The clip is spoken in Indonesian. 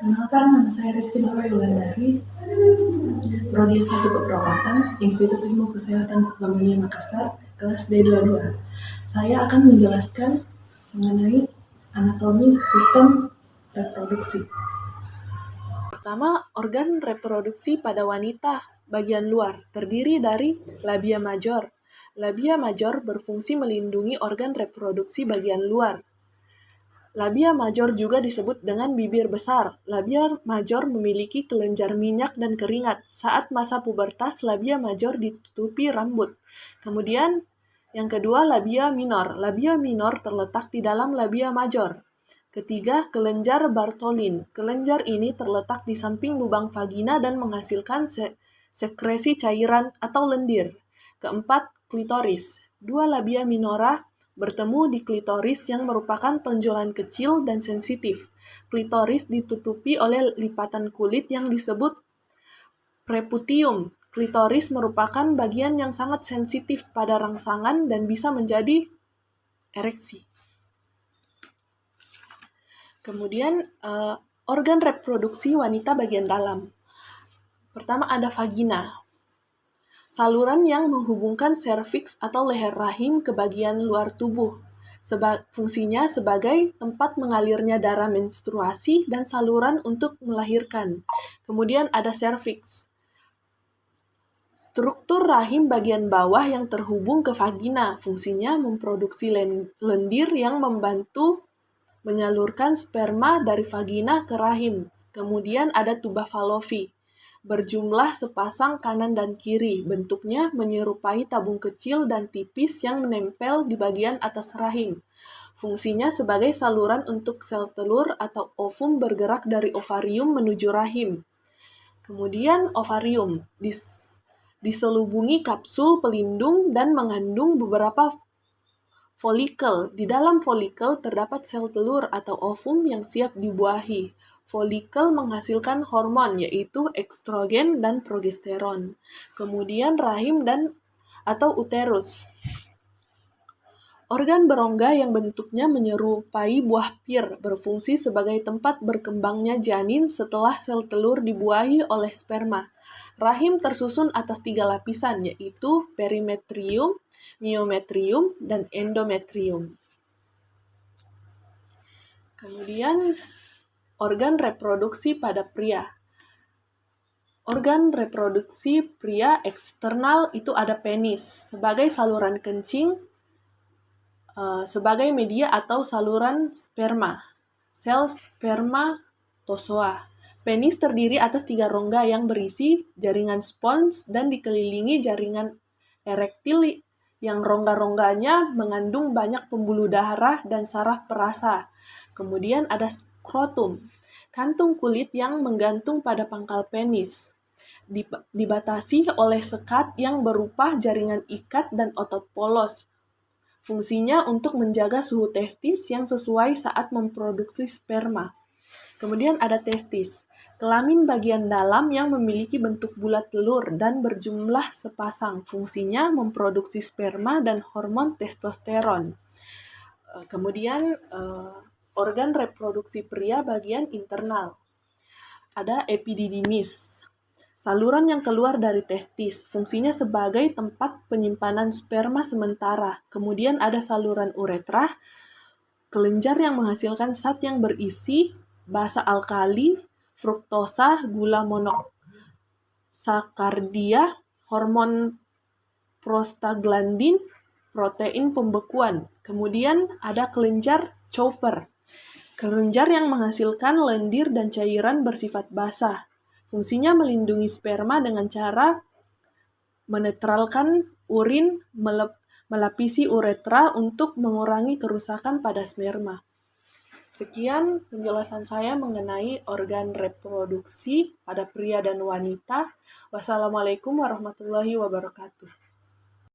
Perkenalkan, nama saya Rizky Nora Yulandari, Prodi S1 Keperawatan, Institut Ilmu Kesehatan Muhammadiyah Makassar, kelas D22. Saya akan menjelaskan mengenai anatomi sistem reproduksi. Pertama, organ reproduksi pada wanita bagian luar terdiri dari labia major. Labia major berfungsi melindungi organ reproduksi bagian luar. Labia major juga disebut dengan bibir besar. Labia major memiliki kelenjar minyak dan keringat. Saat masa pubertas, labia major ditutupi rambut. Kemudian, yang kedua, labia minor. Labia minor terletak di dalam labia major. Ketiga, kelenjar Bartholin. Kelenjar ini terletak di samping lubang vagina dan menghasilkan sekresi cairan atau lendir. Keempat, klitoris. Dua labia minora bertemu di klitoris yang merupakan tonjolan kecil dan sensitif. Klitoris ditutupi oleh lipatan kulit yang disebut preputium. Klitoris merupakan bagian yang sangat sensitif pada rangsangan dan bisa menjadi ereksi. Kemudian, organ reproduksi wanita bagian dalam. Pertama ada vagina. Saluran yang menghubungkan serviks atau leher rahim ke bagian luar tubuh. Fungsinya sebagai tempat mengalirnya darah menstruasi dan saluran untuk melahirkan. Kemudian ada serviks. Struktur rahim bagian bawah yang terhubung ke vagina. Fungsinya memproduksi lendir yang membantu menyalurkan sperma dari vagina ke rahim. Kemudian ada tuba Fallopi. Berjumlah sepasang kanan dan kiri. Bentuknya menyerupai tabung kecil dan tipis yang menempel di bagian atas rahim. Fungsinya sebagai saluran untuk sel telur atau ovum bergerak dari ovarium menuju rahim. Kemudian ovarium diselubungi kapsul pelindung dan mengandung beberapa folikel. Di dalam folikel terdapat sel telur atau ovum yang siap dibuahi. Folikel menghasilkan hormon yaitu estrogen dan progesteron. Kemudian rahim atau uterus. Organ berongga yang bentuknya menyerupai buah pir berfungsi sebagai tempat berkembangnya janin setelah sel telur dibuahi oleh sperma. Rahim tersusun atas 3 lapisan yaitu perimetrium, myometrium, dan endometrium. Kemudian, organ reproduksi pada pria. Organ reproduksi pria eksternal itu ada penis sebagai saluran kencing, sebagai media atau saluran sperma. Sel spermatozoa. Penis terdiri atas 3 rongga yang berisi jaringan spons dan dikelilingi jaringan erektil yang rongga-rongganya mengandung banyak pembuluh darah dan saraf perasa. Kemudian ada skrotum, kantung kulit yang menggantung pada pangkal penis. Dibatasi oleh sekat yang berupa jaringan ikat dan otot polos. Fungsinya untuk menjaga suhu testis yang sesuai saat memproduksi sperma. Kemudian ada testis, kelamin bagian dalam yang memiliki bentuk bulat telur dan berjumlah sepasang. Fungsinya memproduksi sperma dan hormon testosteron. Kemudian organ reproduksi pria bagian internal. Ada epididymis, saluran yang keluar dari testis. Fungsinya sebagai tempat penyimpanan sperma sementara. Kemudian ada saluran uretra, kelenjar yang menghasilkan zat yang berisi basa alkali, fruktosa, gula monosakardia, hormon prostaglandin, protein pembekuan. Kemudian ada kelenjar Chopper, kelenjar yang menghasilkan lendir dan cairan bersifat basah. Fungsinya melindungi sperma dengan cara menetralkan urin, melapisi uretra untuk mengurangi kerusakan pada sperma. Sekian penjelasan saya mengenai organ reproduksi pada pria dan wanita. Wassalamualaikum warahmatullahi wabarakatuh.